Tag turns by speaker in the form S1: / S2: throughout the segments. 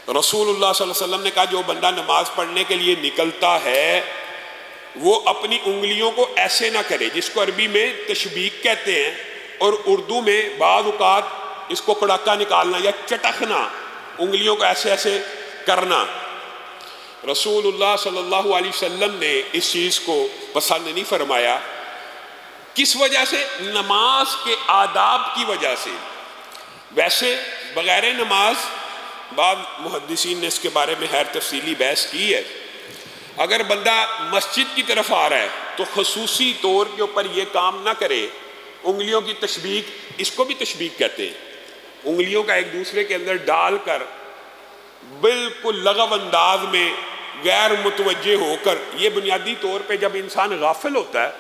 S1: رسول اللہ صلی اللہ علیہ وسلم نے کہا جو بندہ نماز پڑھنے کے لیے نکلتا ہے وہ اپنی انگلیوں کو ایسے نہ کرے، جس کو عربی میں تشبیک کہتے ہیں، اور اردو میں بعض اوقات اس کو کڑاکا نکالنا یا چٹکنا، انگلیوں کو ایسے ایسے کرنا۔ رسول اللہ صلی اللہ علیہ وسلم نے اس چیز کو پسند نہیں فرمایا۔ کس وجہ سے؟ نماز کے آداب کی وجہ سے۔ ویسے بغیر نماز، بعض محدثین نے اس کے بارے میں خیر تفصیلی بحث کی ہے، اگر بندہ مسجد کی طرف آ رہا ہے تو خصوصی طور کے اوپر یہ کام نہ کرے۔ انگلیوں کی تشبیک، اس کو بھی تشبیک کہتے ہیں، انگلیوں کا ایک دوسرے کے اندر ڈال کر بالکل لغو انداز میں غیر متوجہ ہو کر، یہ بنیادی طور پہ جب انسان غافل ہوتا ہے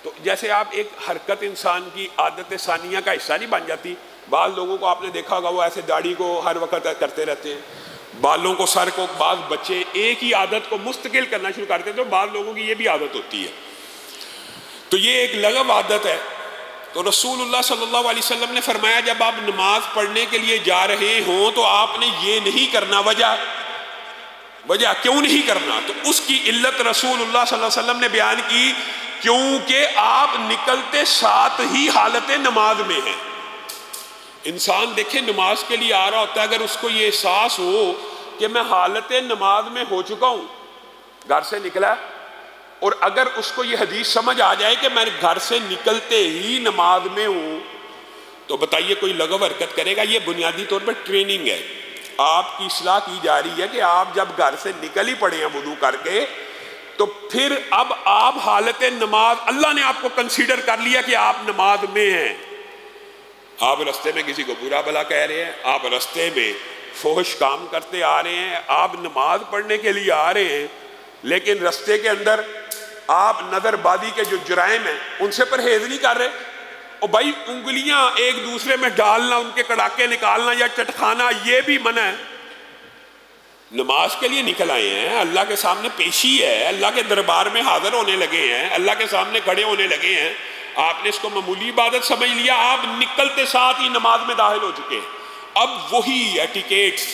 S1: تو جیسے آپ ایک حرکت انسان کی عادت ثانیہ کا حصہ نہیں بن جاتی۔ بعض لوگوں کو آپ نے دیکھا ہوگا وہ ایسے داڑھی کو ہر وقت کرتے رہتے ہیں، بالوں کو، سر کو، بعض بچے ایک ہی عادت کو مستقل کرنا شروع کرتے ہیں، تو بعض لوگوں کی یہ بھی عادت ہوتی ہے، تو یہ ایک لغو عادت ہے۔ تو رسول اللہ صلی اللہ علیہ وسلم نے فرمایا جب آپ نماز پڑھنے کے لیے جا رہے ہوں تو آپ نے یہ نہیں کرنا۔ وجہ کیوں نہیں کرنا؟ تو اس کی علت رسول اللہ صلی اللہ علیہ وسلم نے بیان کی، کیونکہ آپ نکلتے ساتھ ہی حالت نماز میں ہیں۔ انسان دیکھیں نماز کے لیے آ رہا ہوتا ہے، اگر اس کو یہ احساس ہو کہ میں حالت نماز میں ہو چکا ہوں، گھر سے نکلا، اور اگر اس کو یہ حدیث سمجھ آ جائے کہ میں گھر سے نکلتے ہی نماز میں ہوں، تو بتائیے کوئی لغو حرکت کرے گا؟ یہ بنیادی طور پر ٹریننگ ہے، آپ کی اصلاح کی جا رہی ہے کہ آپ جب گھر سے نکل ہی پڑے ہیں وضو کر کے، تو پھر اب آپ حالت نماز، اللہ نے آپ کو کنسیڈر کر لیا کہ آپ نماز میں ہیں۔ آپ رستے میں کسی کو برا بھلا کہہ رہے ہیں، آپ رستے میں فحش کام کرتے آ رہے ہیں، آپ نماز پڑھنے کے لیے آ رہے ہیں، لیکن رستے کے اندر آپ نظر بازی کے جو جرائم ہیں ان سے پرہیز نہیں کر رہے۔ اور بھائی انگلیاں ایک دوسرے میں ڈالنا، ان کے کڑاکے نکالنا یا چٹکانا، یہ بھی منع ہے۔ نماز کے لیے نکل آئے ہیں، اللہ کے سامنے پیشی ہے، اللہ کے دربار میں حاضر ہونے لگے ہیں، اللہ کے سامنے کھڑے ہونے لگے ہیں، آپ نے اس کو معمولی عبادت سمجھ لیا، آپ نکلتے ساتھ ہی نماز میں داخل ہو چکے ہیں۔ اب وہی ایٹیکیٹس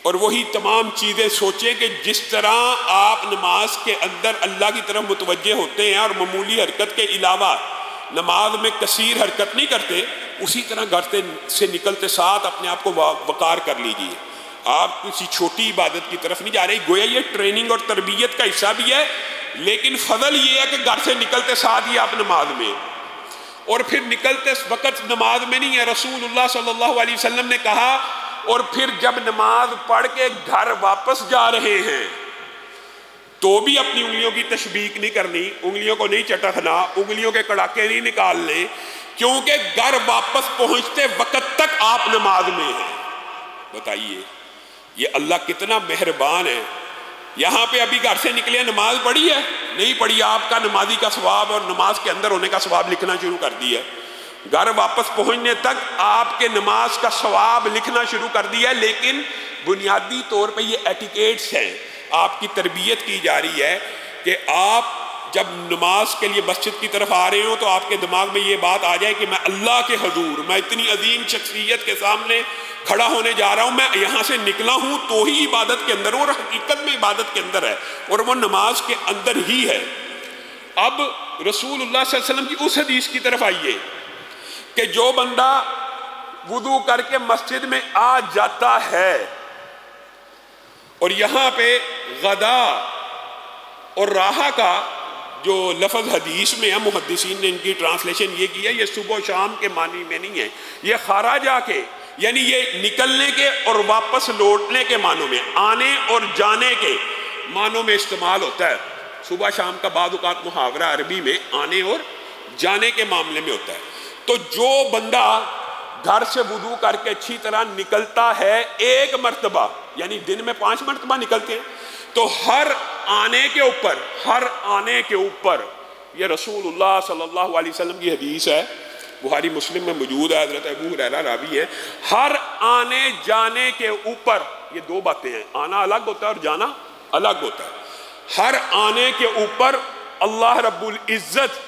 S1: اور وہی تمام چیزیں سوچیں کہ جس طرح آپ نماز کے اندر اللہ کی طرف متوجہ ہوتے ہیں اور معمولی حرکت کے علاوہ نماز میں کثیر حرکت نہیں کرتے، اسی طرح گھر سے نکلتے ساتھ اپنے آپ کو وقار کر لیجئے۔ آپ کسی چھوٹی عبادت کی طرف نہیں جا رہے، گویا یہ ٹریننگ اور تربیت کا حصہ بھی ہے، لیکن فضل یہ ہے کہ گھر سے نکلتے ساتھ ہی آپ نماز میں، اور پھر نکلتے وقت نماز میں نہیں ہے۔ رسول اللہ صلی اللہ علیہ وسلم نے کہا، اور پھر جب نماز پڑھ کے گھر واپس جا رہے ہیں تو بھی اپنی انگلیوں کی تشبیک نہیں کرنی، انگلیوں کو نہیں چٹکنا، انگلیوں کے کڑاکے نہیں نکالنے، کیونکہ گھر واپس پہنچتے وقت تک آپ نماز میں ہیں۔ بتائیے یہ اللہ کتنا مہربان ہے۔ یہاں پہ ابھی گھر سے نکلے، نماز پڑھی ہے نہیں پڑھی، آپ کا نمازی کا ثواب اور نماز کے اندر ہونے کا ثواب لکھنا شروع کر دیا ہے۔ گھر واپس پہنچنے تک آپ کے نماز کا ثواب لکھنا شروع کر دیا ہے، لیکن بنیادی طور پہ یہ ایٹیکیٹس ہیں، آپ کی تربیت کی جا رہی ہے کہ آپ جب نماز کے لیے مسجد کی طرف آ رہے ہوں تو آپ کے دماغ میں یہ بات آ جائے کہ میں اللہ کے حضور، میں اتنی عظیم شخصیت کے سامنے کھڑا ہونے جا رہا ہوں، میں یہاں سے نکلا ہوں تو ہی عبادت کے اندر ہوں، اور حقیقت میں عبادت کے اندر ہے، اور وہ نماز کے اندر ہی ہے۔ اب رسول اللہ صلی اللہ علیہ وسلم کی اس حدیث کی طرف آئیے کہ جو بندہ وضو کر کے مسجد میں آ جاتا ہے، اور یہاں پہ غدا اور راحہ کا جو لفظ حدیث میں ہے، محدثین نے ان کی ٹرانسلیشن یہ کی ہے، یہ صبح و شام کے معنی میں نہیں ہے، یہ خارجہ کے، یعنی یہ نکلنے کے اور واپس لوٹنے کے معنوں میں، آنے اور جانے کے معنوں میں استعمال ہوتا ہے۔ صبح شام کا بعض اوقات محاورہ عربی میں آنے اور جانے کے معاملے میں ہوتا ہے۔ تو جو بندہ گھر سے وضو کر کے اچھی طرح نکلتا ہے ایک مرتبہ، یعنی دن میں 5 مرتبہ نکلتے ہیں، تو ہر آنے کے اوپر یہ رسول اللہ صلی اللہ علیہ وسلم کی حدیث ہے، بخاری مسلم میں موجود ہے، حضرت ابو ہریرہ راوی ہے، ہر آنے جانے کے اوپر، یہ دو باتیں ہیں، آنا الگ ہوتا ہے اور جانا الگ ہوتا ہے، ہر آنے کے اوپر اللہ رب العزت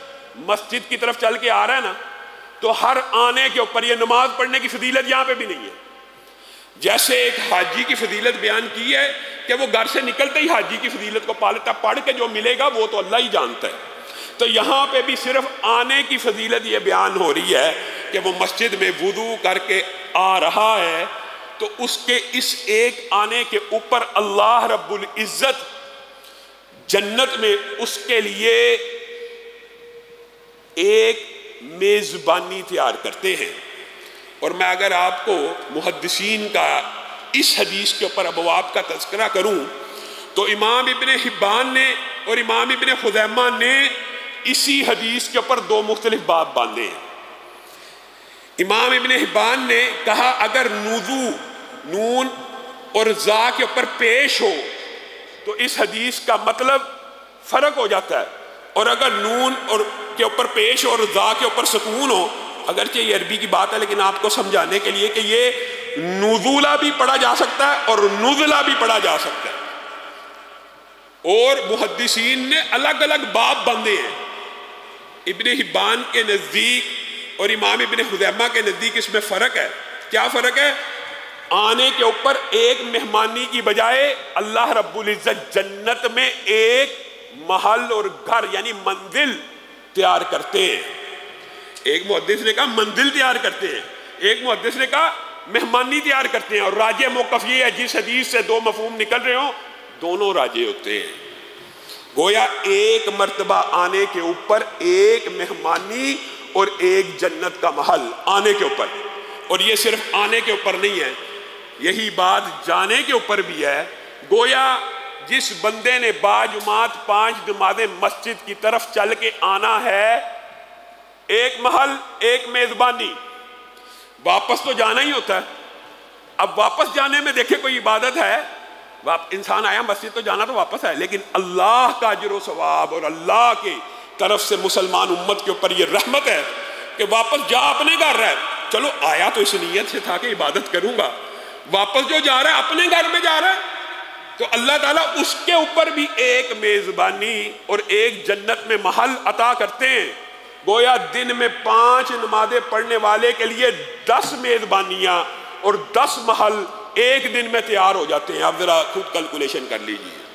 S1: مسجد کی طرف چل کے آ رہا ہے نا، تو ہر آنے کے اوپر، یہ نماز پڑھنے کی فضیلت یہاں پہ بھی نہیں ہے، جیسے ایک حاجی کی فضیلت بیان کی ہے کہ وہ گھر سے نکلتے ہی حاجی کی فضیلت کو پا لیتا، پڑھ کے جو ملے گا وہ تو اللہ ہی جانتا ہے، تو یہاں پہ بھی صرف آنے کی فضیلت یہ بیان ہو رہی ہے کہ وہ مسجد میں وضو کر کے آ رہا ہے، تو اس کے اس ایک آنے کے اوپر اللہ رب العزت جنت میں اس کے لیے ایک میزبانی تیار کرتے ہیں۔ اور میں اگر آپ کو محدثین کا اس حدیث کے اوپر ابواب کا تذکرہ کروں تو امام ابن حبان نے اور امام ابن خزیمہ نے اسی حدیث کے اوپر دو مختلف باب باندھے ہیں۔ امام ابن حبان نے کہا اگر نوذو نون اور زا کے اوپر پیش ہو تو اس حدیث کا مطلب فرق ہو جاتا ہے، اور اگر نون اور کے اوپر پیش اور زا کے اوپر سکون ہو، اگرچہ یہ عربی کی بات ہے لیکن آپ کو سمجھانے کے لیے کہ یہ نزولہ بھی پڑھا جا سکتا ہے اور نزلہ بھی پڑھا جا سکتا ہے، اور محدثین نے الگ الگ باب بندے ہیں۔ ابن حبان کے نزدیک اور امام ابن خزیمہ کے نزدیک اس میں فرق ہے۔ کیا فرق ہے؟ آنے کے اوپر ایک مہمانی کی بجائے اللہ رب العزت جنت میں ایک محل اور گھر یعنی منزل تیار کرتے ہیں۔ ایک محدث نے کہا منزل تیار کرتے ہیں، ایک محدث نے کہا مہمانی تیار کرتے ہیں، اور راجح موقف یہ ہے جس حدیث سے دو مفہوم نکل رہے ہوں دونوں راجح ہوتے ہیں۔ گویا ایک مرتبہ آنے کے اوپر ایک مہمانی اور ایک جنت کا محل آنے کے اوپر، اور یہ صرف آنے کے اوپر نہیں ہے، یہی بات جانے کے اوپر بھی ہے۔ گویا جس بندے نے باجماعت 5 نمازیں مسجد کی طرف چل کے آنا ہے، ایک محل ایک میزبانی، واپس تو جانا ہی ہوتا ہے۔ اب واپس جانے میں دیکھیں کوئی عبادت ہے، انسان آیا مسجد تو جانا تو واپس ہے، لیکن اللہ کا اجر و ثواب اور اللہ کی طرف سے مسلمان امت کے اوپر یہ رحمت ہے کہ واپس جا اپنے گھر رہے، چلو آیا تو اس نیت سے تھا کہ عبادت کروں گا، واپس جو جا رہا ہے اپنے گھر میں جا رہا ہے، تو اللہ تعالیٰ اس کے اوپر بھی ایک میزبانی اور ایک جنت میں محل عطا کرتے ہیں۔ گویا دن میں 5 نمازیں پڑھنے والے کے لیے 10 میزبانیاں اور 10 محل ایک دن میں تیار ہو جاتے ہیں۔ آپ ذرا خود کیلکولیشن کر لیجئے۔